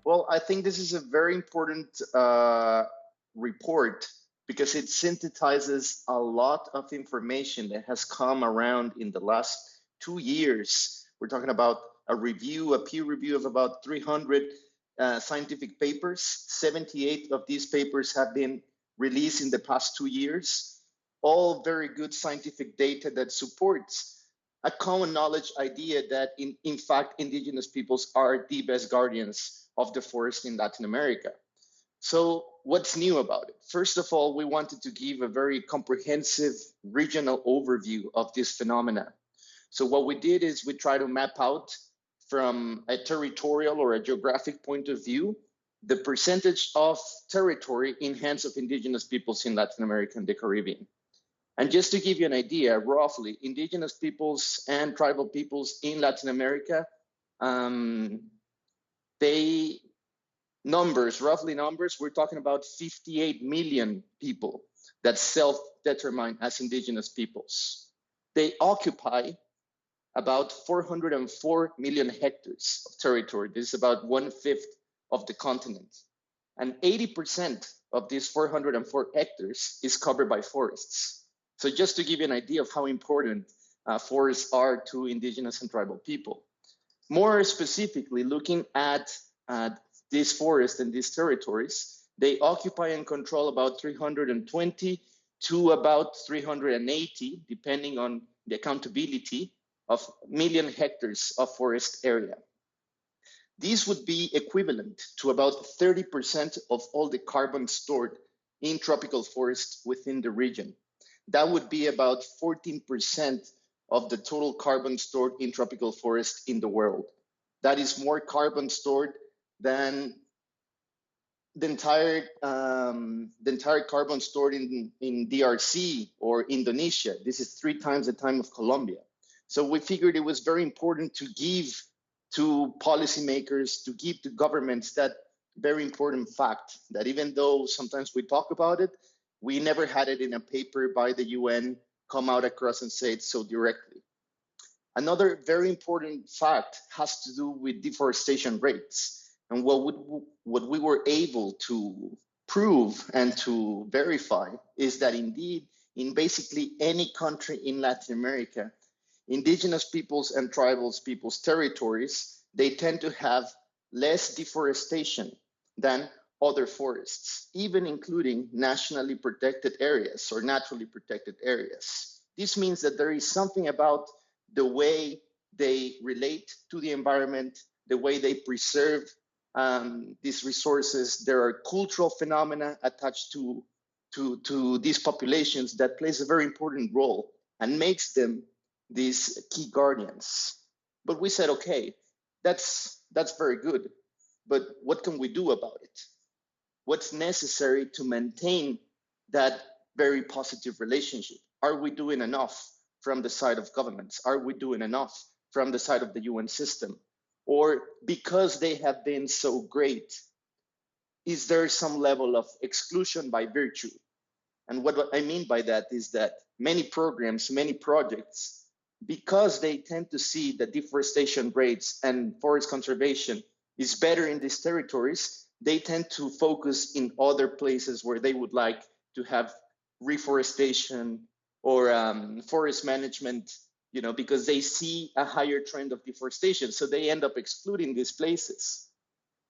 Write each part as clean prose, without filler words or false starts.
Well, I think this is a very important report because it synthesizes a lot of information that has come around in the last 2 years. We're talking about a peer review of about 300 scientific papers. 78 of these papers have been released in the past 2 years. All very good scientific data that supports a common knowledge idea that in fact, indigenous peoples are the best guardians of the forest in Latin America. So what's new about it? First of all, we wanted to give a very comprehensive regional overview of this phenomena. So what we did is we try to map out from a territorial or a geographic point of view, the percentage of territory in hands of indigenous peoples in Latin America and the Caribbean. And just to give you an idea, roughly, indigenous peoples and tribal peoples in Latin America, roughly numbers, we're talking about 58 million people that self-determine as indigenous peoples. They occupy about 404 million hectares of territory. This is about 1/5 of the continent. And 80% of these 404 hectares is covered by forests. So just to give you an idea of how important forests are to indigenous and tribal people. More specifically, looking at these forests and these territories, they occupy and control about 320 to about 380, depending on the accountability of million hectares of forest area. These would be equivalent to about 30% of all the carbon stored in tropical forests within the region. That would be about 14% of the total carbon stored in tropical forests in the world. That is more carbon stored than the entire carbon stored in DRC or Indonesia. This is 3 times the time of Colombia. So we figured it was very important to give to policymakers, to give to governments that very important fact that even though sometimes we talk about it, we never had it in a paper by the UN come out across and say it so directly. Another very important fact has to do with deforestation rates. And what we were able to prove and to verify is that indeed, in basically any country in Latin America, indigenous peoples and tribal peoples' territories, they tend to have less deforestation than other forests, even including nationally protected areas or naturally protected areas. This means that there is something about the way they relate to the environment, the way they preserve these resources. There are cultural phenomena attached to these populations that plays a very important role and makes them these key guardians. But we said, okay, that's very good, but what can we do about it? What's necessary to maintain that very positive relationship? Are we doing enough from the side of governments? Are we doing enough from the side of the UN system? Or because they have been so great, is there some level of exclusion by virtue? And what I mean by that is that many programs, many projects, because they tend to see that deforestation rates and forest conservation is better in these territories, they tend to focus in other places where they would like to have reforestation or forest management, because they see a higher trend of deforestation. So they end up excluding these places.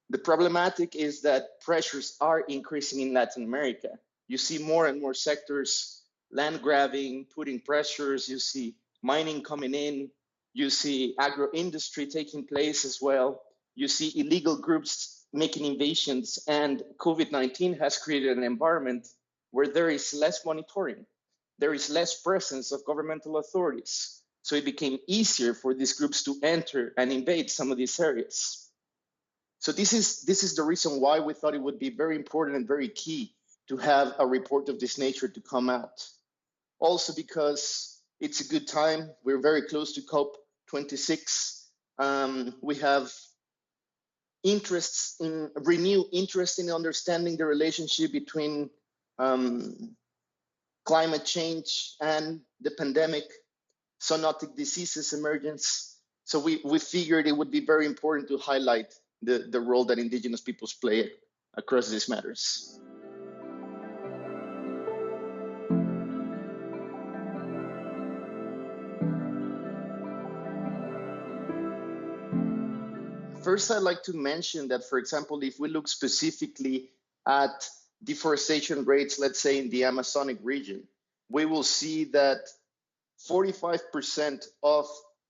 The problematic is that pressures are increasing in Latin America. You see more and more sectors land grabbing, putting pressures. You see mining coming in. You see agro-industry taking place as well. You see illegal groups making invasions, and COVID-19 has created an environment where there is less monitoring. There is less presence of governmental authorities. So it became easier for these groups to enter and invade some of these areas. So this is the reason why we thought it would be very important and very key to have a report of this nature to come out. Also because it's a good time. We're very close to COP26. We have renewed interest in understanding the relationship between climate change and the pandemic, zoonotic diseases emergence. So we figured it would be very important to highlight the role that indigenous peoples play across these matters. First, I'd like to mention that, for example, if we look specifically at deforestation rates, let's say in the Amazonic region, we will see that 45% of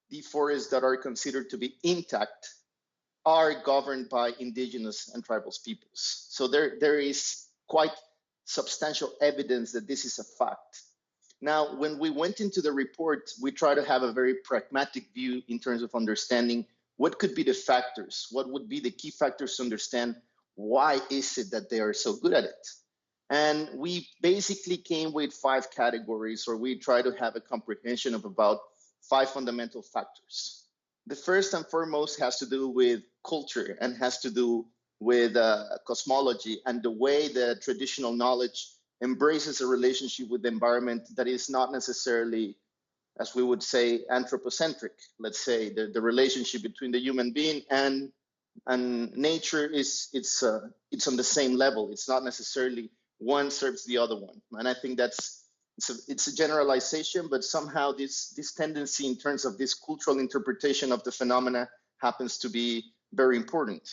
the forests that are considered to be intact are governed by indigenous and tribal peoples. So there is quite substantial evidence that this is a fact. Now, when we went into the report, we try to have a very pragmatic view in terms of understanding what could be the factors, what would be the key factors to understand why is it that they are so good at it. And we basically came with 5 categories, or we try to have a comprehension of about 5 fundamental factors. The first and foremost has to do with culture and has to do with cosmology and the way the traditional knowledge embraces a relationship with the environment that is not necessarily, as we would say, anthropocentric. Let's say the relationship between the human being and nature it's on the same level. It's not necessarily one serves the other one. And I think it's a generalization, but somehow this tendency in terms of this cultural interpretation of the phenomena happens to be very important.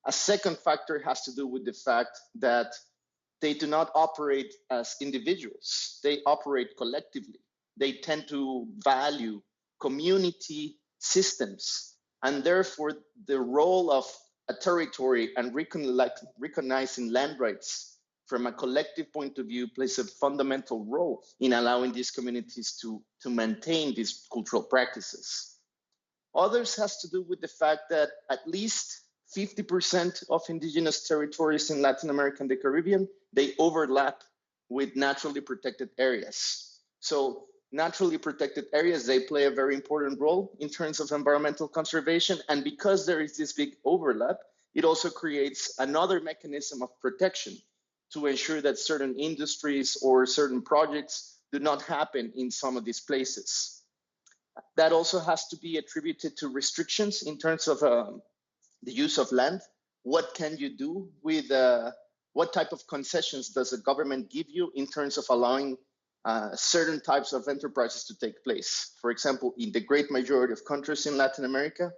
A second factor has to do with the fact that they do not operate as individuals. They operate collectively. They tend to value community systems, and therefore the role of a territory and recognizing land rights from a collective point of view plays a fundamental role in allowing these communities to maintain these cultural practices. Others has to do with the fact that at least 50% of indigenous territories in Latin America and the Caribbean, they overlap with naturally protected areas. So naturally protected areas, they play a very important role in terms of environmental conservation. And because there is this big overlap, it also creates another mechanism of protection to ensure that certain industries or certain projects do not happen in some of these places. That also has to be attributed to restrictions in terms of the use of land. What can you do with, what type of concessions does the government give you in terms of allowing certain types of enterprises to take place? For example, in the great majority of countries in Latin America,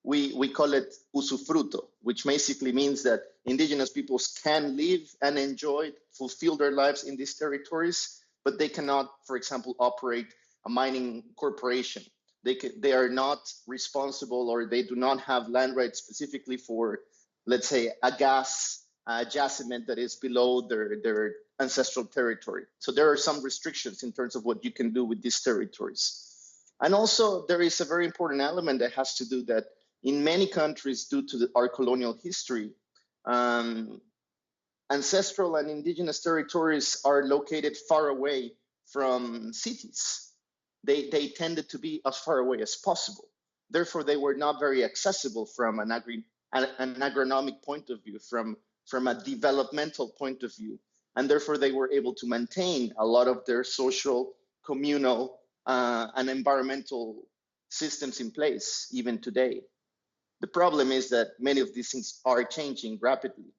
we call it usufruto, which basically means that indigenous peoples can live and enjoy, fulfill their lives in these territories, but they cannot, for example, operate a mining corporation. They are not responsible, or they do not have land rights specifically for, let's say, a gas jazzment that is below their ancestral territory. So there are some restrictions in terms of what you can do with these territories. And also there is a very important element that has to do that in many countries, due to our colonial history, ancestral and indigenous territories are located far away from cities. They tended to be as far away as possible. Therefore, they were not very accessible from an agronomic point of view, from a developmental point of view. And therefore, they were able to maintain a lot of their social, communal, and environmental systems in place, even today. The problem is that many of these things are changing rapidly.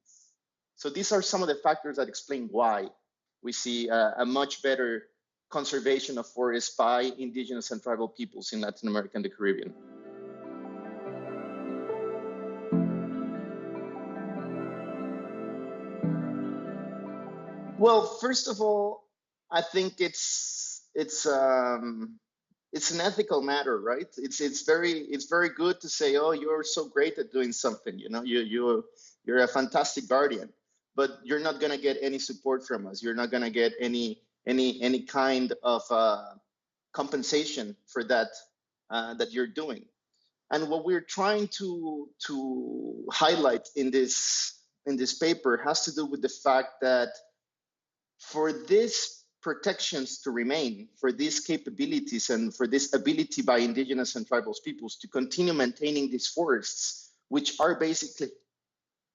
So these are some of the factors that explain why we see a much better conservation of forests by indigenous and tribal peoples in Latin America and the Caribbean. Well, first of all, I think it's an ethical matter, right? It's very good to say, oh, you're so great at doing something, you know, you're a fantastic guardian, but you're not going to get any support from us. You're not going to get any kind of compensation for that that you're doing. And what we're trying to highlight in this paper has to do with the fact that for these protections to remain, for these capabilities and for this ability by indigenous and tribal peoples to continue maintaining these forests, which are basically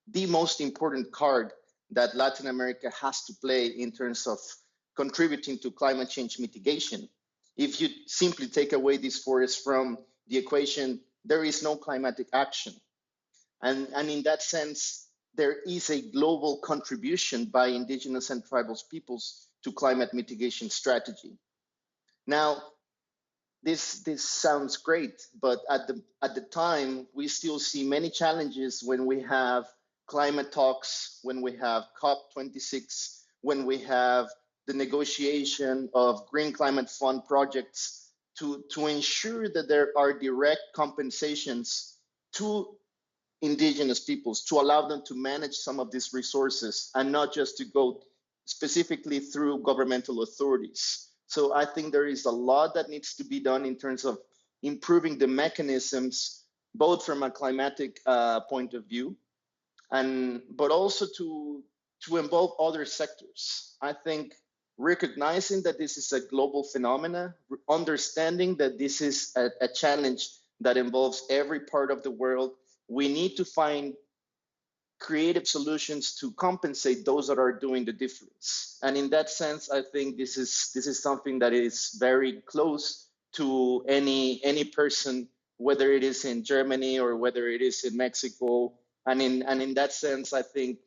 the most important card that Latin America has to play in terms of contributing to climate change mitigation. If you simply take away these forests from the equation, there is no climatic action. And in that sense, there is a global contribution by indigenous and tribal peoples to climate mitigation strategy. Now, this sounds great, but at the time, we still see many challenges when we have climate talks, when we have COP26, when we have the negotiation of green climate fund projects to ensure that there are direct compensations to indigenous peoples, to allow them to manage some of these resources and not just to go specifically through governmental authorities. So I think there is a lot that needs to be done in terms of improving the mechanisms, both from a climatic point of view, but also to involve other sectors. I think recognizing that this is a global phenomena, understanding that this is a challenge that involves every part of the world, we need to find creative solutions to compensate those that are doing the difference. And in that sense, I think this is something that is very close to any person, whether it is in Germany or whether it is in Mexico. And in that sense, I think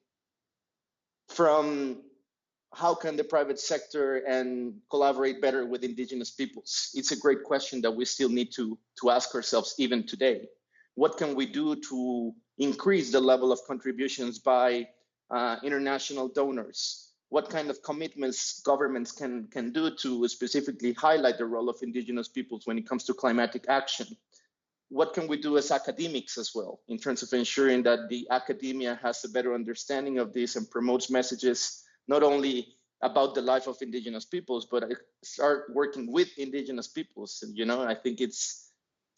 from how can the private sector and collaborate better with indigenous peoples? It's a great question that we still need to ask ourselves even today. What can we do to increase the level of contributions by international donors? What kind of commitments governments can do to specifically highlight the role of indigenous peoples when it comes to climatic action? What can we do as academics as well in terms of ensuring that the academia has a better understanding of this and promotes messages not only about the life of indigenous peoples, but start working with indigenous peoples? And, I think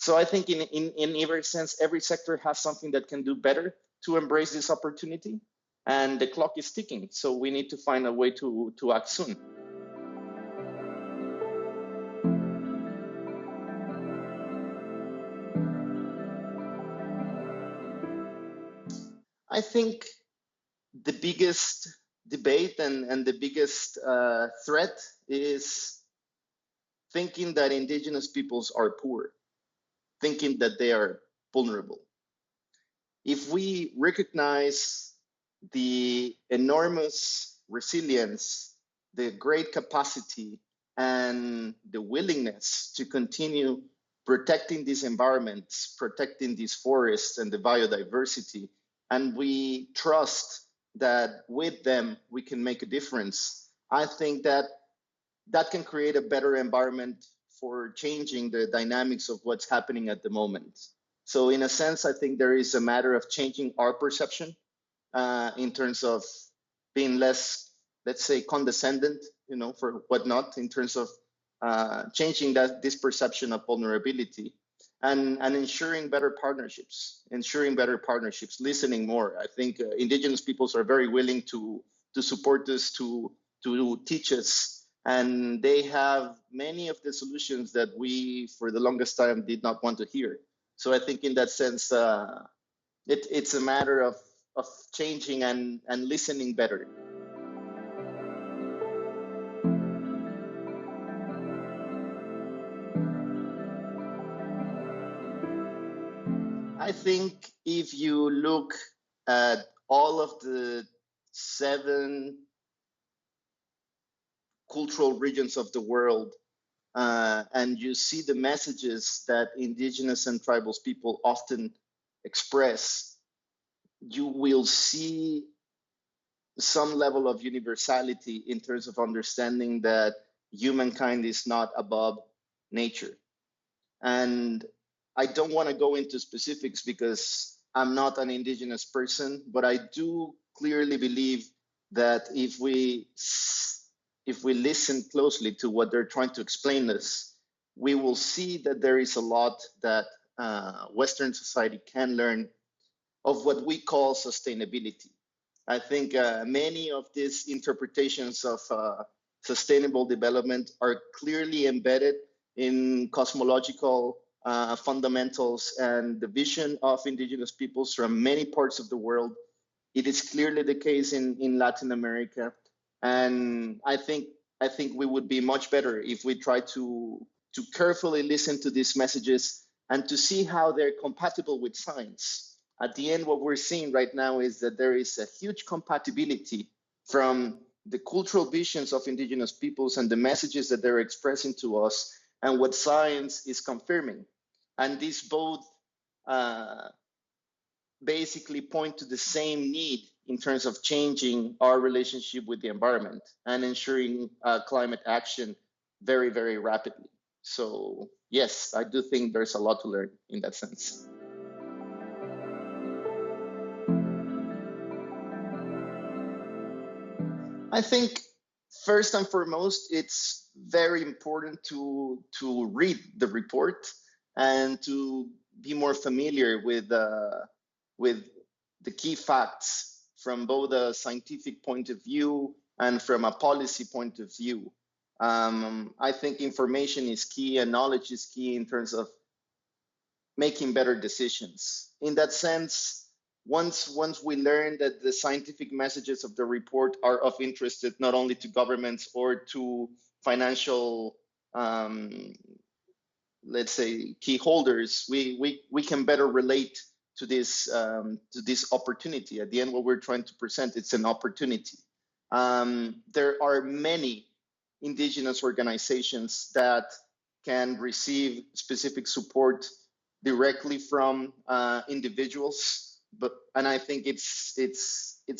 I think in every sense, every sector has something that can do better to embrace this opportunity, and the clock is ticking. So we need to find a way to act soon. I think the biggest debate and the biggest threat is thinking that indigenous peoples are poor, thinking that they are vulnerable. If we recognize the enormous resilience, the great capacity, and the willingness to continue protecting these environments, protecting these forests and the biodiversity, and we trust that with them we can make a difference, I think that can create a better environment for changing the dynamics of what's happening at the moment. So in a sense, I think there is a matter of changing our perception in terms of being less, let's say, condescendent, for whatnot, in terms of changing this perception of vulnerability and ensuring better partnerships, listening more. I think indigenous peoples are very willing to support us, to teach us, and they have many of the solutions that we, for the longest time, did not want to hear. So I think in that sense, it's a matter of changing and listening better. I think if you look at all of the 7 cultural regions of the world, and you see the messages that indigenous and tribal people often express, you will see some level of universality in terms of understanding that humankind is not above nature. And I don't want to go into specifics because I'm not an indigenous person, but I do clearly believe that if we listen closely to what they're trying to explain us, we will see that there is a lot that Western society can learn of what we call sustainability. I think many of these interpretations of sustainable development are clearly embedded in cosmological fundamentals and the vision of indigenous peoples from many parts of the world. It is clearly the case in Latin America. And I think we would be much better if we try to carefully listen to these messages and to see how they're compatible with science At the end, what we're seeing right now is that there is a huge compatibility from the cultural visions of indigenous peoples and the messages that they're expressing to us and what science is confirming. And these both basically point to the same need in terms of changing our relationship with the environment and ensuring climate action very, very rapidly. So yes, I do think there's a lot to learn in that sense. I think first and foremost, it's very important to read the report and to be more familiar with the key facts from both a scientific point of view and from a policy point of view. I think information is key and knowledge is key in terms of making better decisions. In that sense, once we learn that the scientific messages of the report are of interest not only to governments or to financial, let's say, key holders, we can better relate to this opportunity. At the end, what we're trying to present, it's an opportunity. There are many indigenous organizations that can receive specific support directly from individuals, and I think it's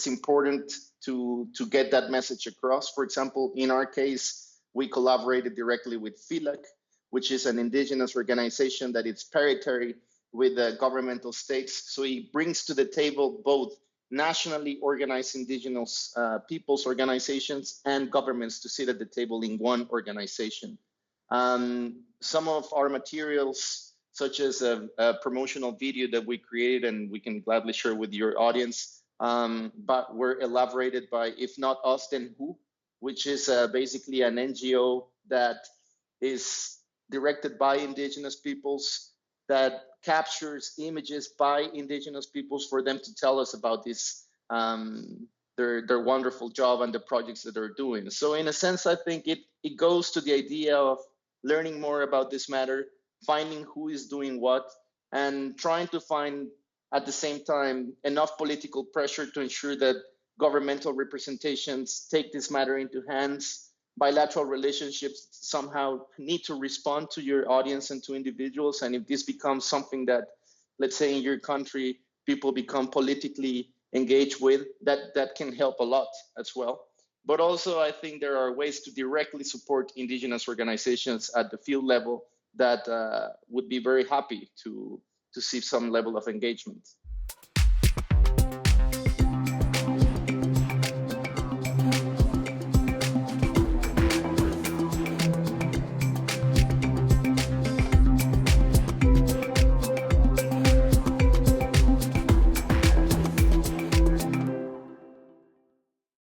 important to get that message across. For example, in our case, we collaborated directly with FILAC, which is an indigenous organization that is paritary with the governmental stakes. So it brings to the table both nationally organized indigenous peoples organizations and governments to sit at the table in one organization. Some of our materials, such as a promotional video that we created and we can gladly share with your audience, but were elaborated by If Not Us, Then Who, which is basically an NGO that is directed by indigenous peoples, that captures images by indigenous peoples for them to tell us about this, their wonderful job and the projects that they're doing. So in a sense, I think it goes to the idea of learning more about this matter, finding who is doing what, and trying to find at the same time enough political pressure to ensure that governmental representations take this matter into hands. Bilateral relationships somehow need to respond to your audience and to individuals. And if this becomes something that, let's say in your country, people become politically engaged with, that can help a lot as well. But also, I think there are ways to directly support indigenous organizations at the field level that would be very happy to see some level of engagement.